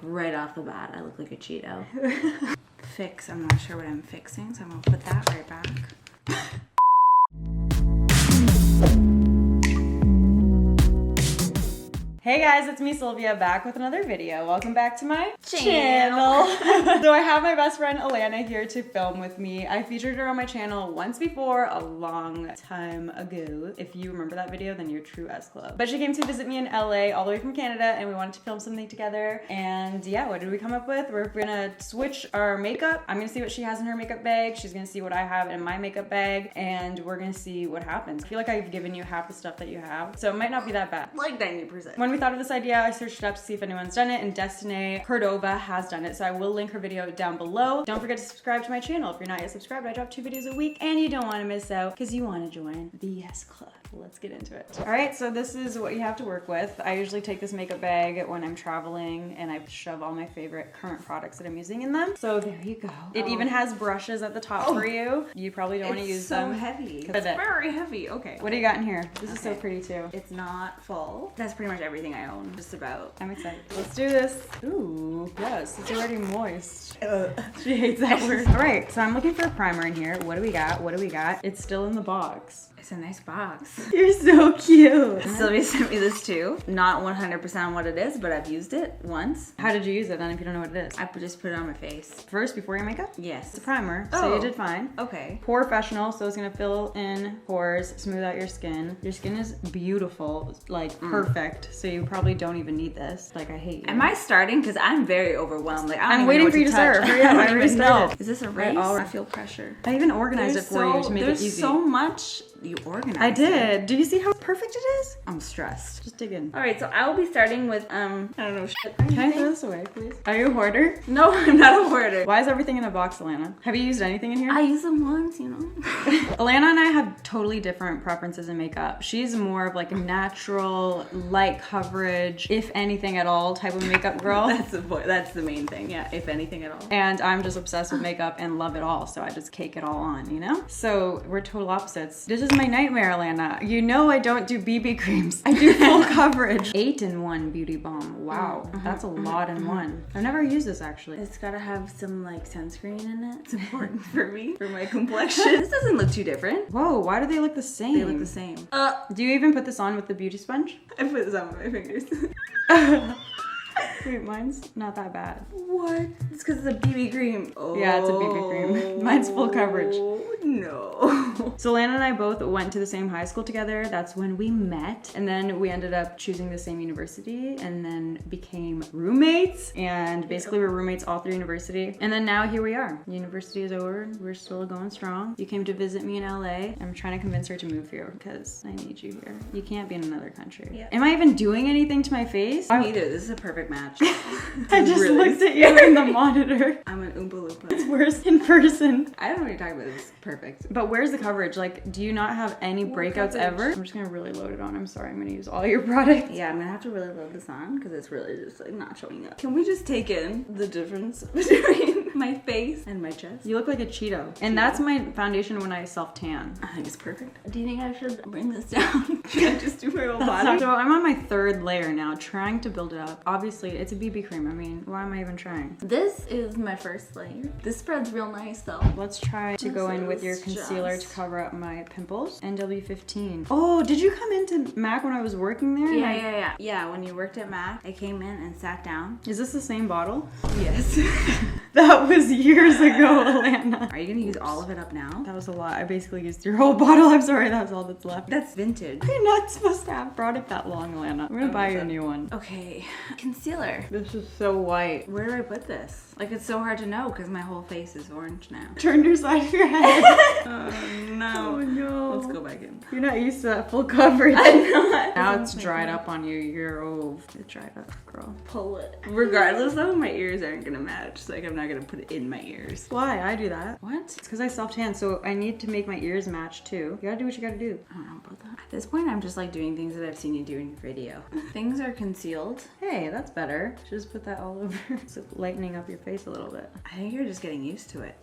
right off the bat, I look like a Cheeto. Fix, I'm not sure what I'm fixing, so I'm gonna put that right back. Hey guys, it's me Sylvia back with another video. Welcome back to my channel. So I have my best friend Alana here to film with me. I featured her on my channel once before, a long time ago. If you remember that video, then you're true S Club. But she came to visit me in LA all the way from Canada and we wanted to film something together. And yeah, what did we come up with? We're gonna switch our makeup. I'm gonna see what she has in her makeup bag. She's gonna see what I have in my makeup bag. And we're gonna see what happens. I feel like I've given you half the stuff that you have, so it might not be that bad. Like 90%. When we thought of this idea, I searched it up to see if anyone's done it, and Destiny Cordova has done it, so I will link her video down below. Don't forget to subscribe to my channel if you're not yet subscribed. I drop 2 videos a week, and you don't want to miss out because you want to join the Yes Club. Let's get into it. All right, so this is what you have to work with. I usually take this makeup bag when I'm traveling, and I shove all my favorite current products that I'm using in them. So there you go. It even has brushes at the top for you. You probably don't want to use them. It's so heavy. It's very heavy. Okay. What do you got in here? This is so pretty too. It's not full. That's pretty much everything I own, just about. I'm excited. Let's do this. Ooh, yes, it's already moist. She hates that word. All right, so I'm looking for a primer in here. What do we got? What do we got? It's still in the box. It's a nice box. You're so cute. Sylvia sent me this too. Not 100% what it is, but I've used it once. How did you use it then if you don't know what it is? I just put it on my face. First, before your makeup? Yes. It's a primer, so you did fine. Okay. Porefessional, so it's gonna fill in pores, smooth out your skin. Your skin is beautiful, like perfect, so you probably don't even need this. Like, I hate you. Am I starting? Because I'm very overwhelmed. Like, I'm waiting for you to start. Hurry up, I already know. Is this a race? I feel pressure. I even organized it for you to make it easy. There's so much you organized. I did. Do you see how perfect it is? I'm stressed. Just dig in. All right, so I will be starting with, I don't know, shit. Can I throw this away, please? Are you a hoarder? No, I'm not a hoarder. Why is everything in a box, Alana? Have you used anything in here? I use them once, you know. Alana and I have totally different preferences in makeup. She's more of like a natural, light coverage, if anything at all type of makeup girl. That's the main thing, yeah, if anything at all. And I'm just obsessed with makeup and love it all, so I just cake it all on, you know? So we're total opposites. This is my nightmare, Alana. You know I don't do BB creams. I do full coverage. 8-in-1 beauty balm. Wow, that's a lot in one. I've never used this actually. It's gotta have some like sunscreen in it. It's important for me, for my complexion. This doesn't look too different. Whoa, why do they look the same? They look the same. Do you even put this on with the beauty sponge? I put this on with my fingers. Wait, mine's not that bad. What? It's because it's a BB cream. Oh. Yeah, it's a BB cream. Mine's full coverage. No. So Lana and I both went to the same high school together. That's when we met. And then we ended up choosing the same university and then became roommates. And basically we're roommates all through university. And then now here we are. University is over. We're still going strong. You came to visit me in LA. I'm trying to convince her to move here because I need you here. You can't be in another country. Yeah. Am I even doing anything to my face? Neither. This is a perfect match. I just looked at you in the monitor. I'm an Oompa Loompa. It's worse in person. I don't know what you're talking about. It's perfect. But where's the coverage? Like, do you not have any breakouts ever? I'm just gonna really load it on. I'm sorry, I'm gonna use all your products. Yeah, I'm gonna have to really load this on because it's really just like not showing up. Can we just take in the difference between my face and my chest? You look like a Cheeto. And that's my foundation when I self-tan. I think it's perfect. Do you think I should bring this down? Should I just do my whole body? So I'm on my 3rd layer now, trying to build it up. Obviously, it's a BB cream. I mean, why am I even trying? This is my 1st layer. This spreads real nice though. Let's try to go in with your concealer to cover up my pimples. NW15. Oh, did you come into MAC when I was working there? Yeah, when you worked at MAC, I came in and sat down. Is this the same bottle? Yes. That was years ago, Alana. Are you gonna use all of it up now? That was a lot. I basically used your whole bottle. I'm sorry, that's all that's left. That's vintage. You're not supposed to have product that long, Alana. I'm gonna buy you a new one. Okay, concealer. This is so white. Where do I put this? Like, it's so hard to know because my whole face is orange now. Turn your side of your head. Oh no. Oh no. Let's go back in. You're not used to that full coverage. I'm not. Now it's dried up on you. You're it dried up, girl. Pull it. Regardless though, my ears aren't gonna match. Like, I'm not gonna put it in my ears. Why? I do that. What? It's because I self-tan, so I need to make my ears match too. You gotta do what you gotta do. I don't know about that. At this point, I'm just like doing things that I've seen you do in your video. Things are concealed. Hey, that's better. Just put that all over. So lightening up your face a little bit. I think you're just getting used to it.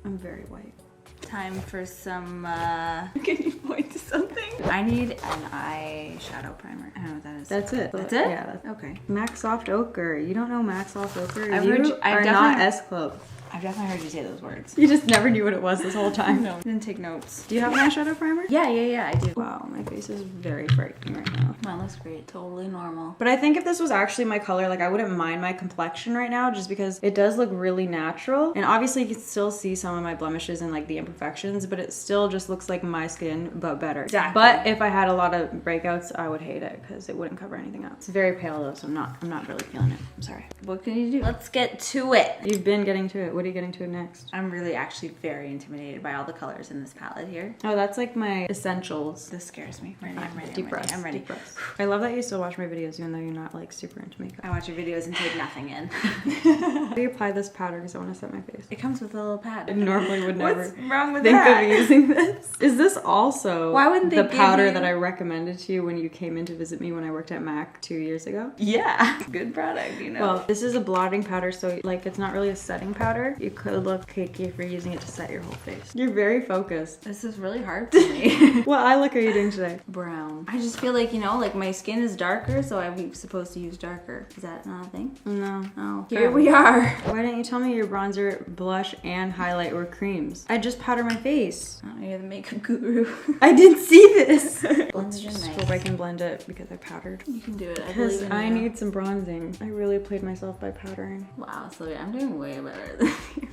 I'm very white. Time for some, can you point to something? I need an eyeshadow primer. I don't know what that is. That's it. That's it? Yeah. Okay. MAC Soft Ochre. You don't know MAC Soft Ochre? I've You heard you- I've are definitely- not S Club. I've definitely heard you say those words. You just never knew what it was this whole time. No, didn't take notes. Do you have an eyeshadow primer? Yeah, I do. Wow, my face is very frightening right now. Mine looks great. Totally normal. But I think if this was actually my color, like I wouldn't mind my complexion right now just because it does look really natural. And obviously you can still see some of my blemishes and like the imperfections, but it still just looks like my skin, but better. Exactly. But if I had a lot of breakouts, I would hate it because it wouldn't cover anything else. It's very pale though, so I'm not really feeling it. I'm sorry. What can you do? Let's get to it. You've been getting to it. What are you getting to next? I'm really actually very intimidated by all the colors in this palette here. Oh, that's like my essentials. This scares me. I'm ready. Deep breaths. I'm ready. Deep breaths. I love that you still watch my videos even though you're not like super into makeup. I watch your videos and take nothing in. How do you apply this powder? Because I want to set my face. It comes with a little pad. I normally would never What's wrong with think that? of using this. Is this also Why wouldn't they the give powder you- that I recommended to you when you came in to visit me when I worked at MAC 2 years ago? Yeah. Good product, you know. Well, this is a blotting powder, so like it's not really a setting powder. You could look cakey if you're using it to set your whole face. You're very focused. this is really hard for me. What eye look are you doing today? Brown. I just feel like, you know, like my skin is darker, so I'm supposed to use darker. Is that not a thing? No. Oh, here we are. Why didn't you tell me your bronzer, blush, and highlight were creams? I just powder my face. Oh, you're the makeup guru. I didn't see this. Blends it in Just nice. hope I can blend it because I powdered. You can do it. I Because believe in I you. need some bronzing. I really played myself by powdering. Wow, Sylvia, I'm doing way better than you.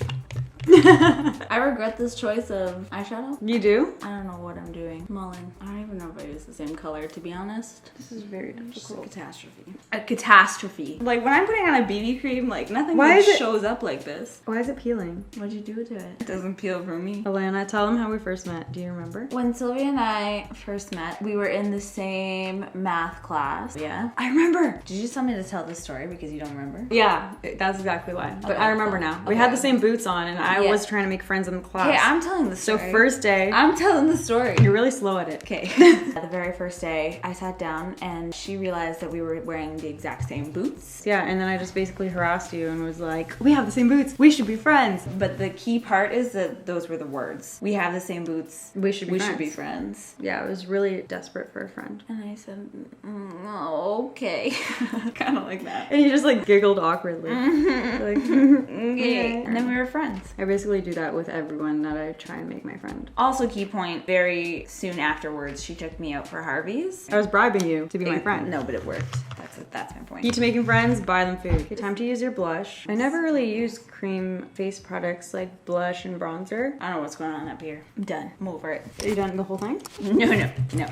I regret this choice of eyeshadow. You do? I don't know what I'm doing. Mullen. I don't even know if I use the same color, to be honest. This is very Just a difficult. catastrophe. A catastrophe. Like when I'm putting on a BB cream, like nothing Why just is it- shows up like this. Why is it peeling? What'd you do to it? It doesn't peel for me. Alana, tell them how we first met. Do you remember? When Sylvia and I first met, we were in the same math class. Yeah. I remember. Did you just tell me to tell this story because you don't remember? Yeah, that's exactly why. But Okay. I remember now. We had Okay. the same boots on and I Yeah. was trying to make friends in the class. Okay, I'm telling the So story. first day, I'm telling the story. you're really slow at it. Okay. The very first day, I sat down and she realized that we were wearing the exact same boots. Yeah, and then I just basically harassed you and was like, we have the same boots. We should be friends. But the key part is that those were the words. We have the same boots. We should be friends. should be friends. Yeah, I was really desperate for a friend. And I said, oh, okay. Kind of like that. And you just like giggled awkwardly. Like, Okay. And then we were friends. I basically do that with everyone that I try and make my friend. Also, key point, very soon afterwards, she took me out for Harvey's. I was bribing you to be my friend. No, but it worked. That's my point. Key to making friends, buy them food. Okay, time to use your blush. I never really use cream face products like blush and bronzer. I don't know what's going on up here. I'm done. I'm over it. Are you done the whole thing? No.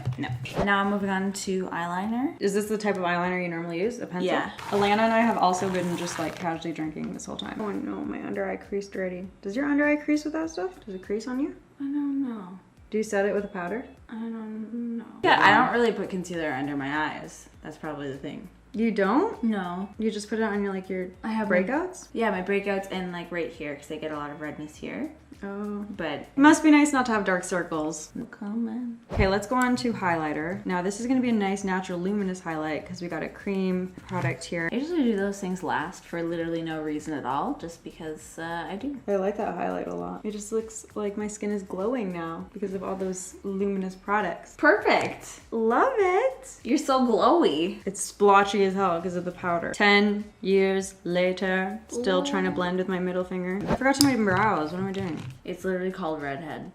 Now I'm moving on to eyeliner. Is this the type of eyeliner you normally use? A pencil? Yeah. Alana and I have also been just like casually drinking this whole time. Oh no, my under eye creased already. Does your under eye crease with that stuff? Does it crease on you? I don't know. Do you set it with a powder? I don't know. Yeah, I don't really put concealer under my eyes. That's probably the thing. You don't? No. You just put it on your like your I have breakouts? Yeah, my breakouts and like right here because I get a lot of redness here. Oh. But It must be nice not to have dark circles. come on. Okay, let's go on to highlighter. Now this is gonna be a nice natural luminous highlight because we got a cream product here. I usually do those things last for literally no reason at all, just because I do. I like that highlight a lot. It just looks like my skin is glowing now because of all those luminous products. Perfect. Love it! You're so glowy. It's splotchy as hell because of the powder. 10 years later, still trying to blend with my middle finger. I forgot to make my brows. What am I doing? It's literally called redhead.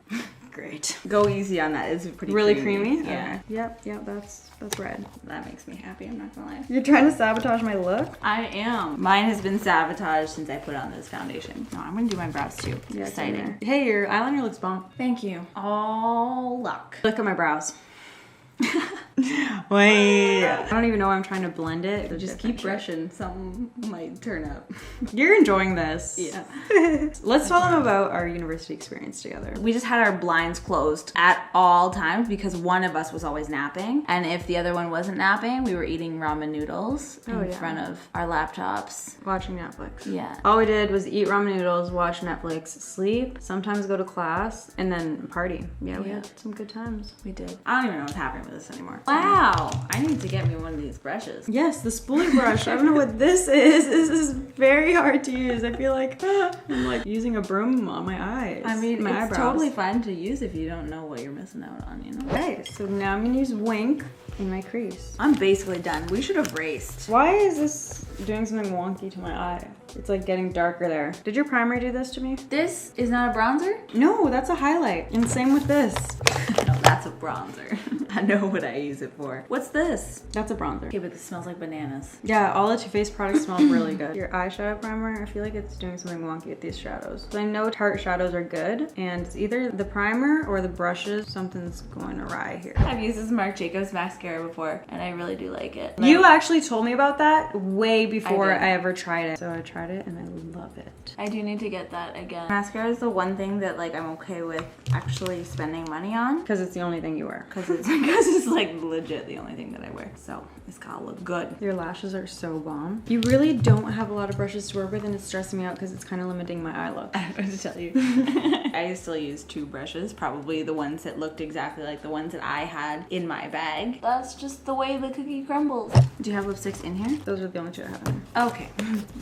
Great. Go easy on that. It's pretty Really creamy? Yeah. Okay. Yep, that's red. That makes me happy, I'm not gonna lie. You're trying to sabotage my look? I am. Mine has been sabotaged since I put on this foundation. No, I'm gonna do my brows too. Yeah, Exciting. Hey, your eyeliner looks bomb. Thank you. All luck. Look at my brows. Wait. I don't even know why I'm trying to blend it. Just keep brushing. Something might turn up. You're enjoying this. Yeah. Let's tell them about our university experience together. We just had our blinds closed at all times because one of us was always napping. And if the other one wasn't napping, we were eating ramen noodles in front of our laptops. Watching Netflix. Yeah. All we did was eat ramen noodles, watch Netflix, sleep, sometimes go to class, and then party. Yeah, we had some good times. We did. I don't even know what's happening with this anymore. Wow, I need to get me one of these brushes. Yes, the spoolie brush. I don't know what this is. This is very hard to use. I feel like I'm like using a broom on my eyes. I mean, my it's eyebrows. totally fun to use if you don't know what you're missing out on, you know? Okay, so now I'm gonna use Wink in my crease. I'm basically done. We should have raced. Why is this doing something wonky to my eye? It's like getting darker there. Did your primer do this to me? This is not a bronzer? No, that's a highlight. And same with this. No, that's a bronzer. I know what I use it for. What's this? That's a bronzer. Okay, but this smells like bananas. Yeah, all the Too Faced products smell really good. Your eyeshadow primer, I feel like it's doing something wonky with these shadows. So I know Tarte shadows are good, and it's either the primer or the brushes. Something's going awry here. I've used this Marc Jacobs mascara before, and I really do like it. You actually told me about that way before I did. I ever tried it. So I tried it and I love it. I do need to get that again. Mascara is the one thing that like I'm okay with actually spending money on. Because it's the only thing you wear. Because it's like legit the only thing that I wear. So it's gotta look good. Your lashes are so bomb. You really don't have a lot of brushes to work with, and it's stressing me out because it's kind of limiting my eye look. I have to tell you. I still use 2 brushes, probably the ones that looked exactly like the ones that I had in my bag. That's just the way the cookie crumbles. Do you have lipsticks in here? Those are the only 2 I have in. Okay,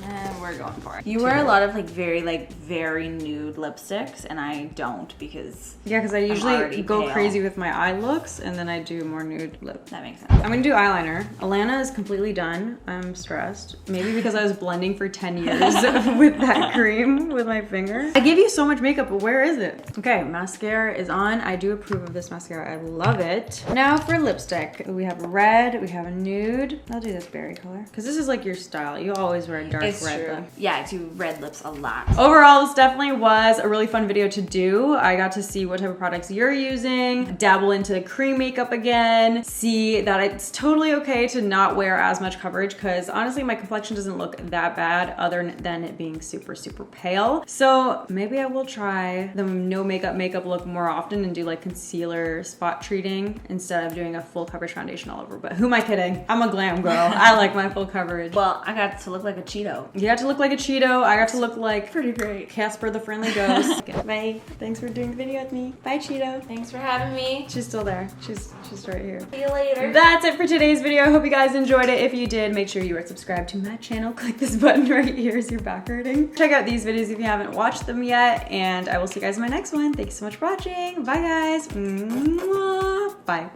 and we're going for it. You wear a lot of like very nude lipsticks, and I don't because I usually already go pale. crazy with my eye looks, and then I do more nude lip. That makes sense. I'm gonna do eyeliner. Alana is completely done. I'm stressed. Maybe because I was blending for 10 years with that cream with my finger. I gave you so much makeup, but where is it? Okay, mascara is on. I do approve of this mascara. I love it. Now for lipstick. We have red, we have a nude. I'll do this berry color. Because this is like your style. You always wear a dark It's red true. lip. Yeah, I do red lips a lot. Overall, this definitely was a really fun video to do. I got to see what type of products you're using, dabble into cream makeup again, see that it's totally okay to not wear as much coverage because honestly my complexion doesn't look that bad other than it being super pale. So maybe I will try the no makeup look more often and do like concealer spot treating instead of doing a full coverage foundation all over. But who am I kidding? I'm a glam girl. I like my full coverage. Well, I got to look like a Cheeto. You got to look like a Cheeto. I got to look like Pretty great. Casper the Friendly Ghost. Okay, bye. Thanks for doing the video with me. Bye, Cheeto. Thanks for having me. She's still there. She's right here. See you later. That's it for today's video. I hope you guys enjoyed it. If you did, make sure you are subscribed to my channel. Click this button right here as your back hurting. Check out these videos if you haven't watched them yet, and I will see you guys in my next one. Thanks so much for watching. Bye, guys. Mwah. Bye.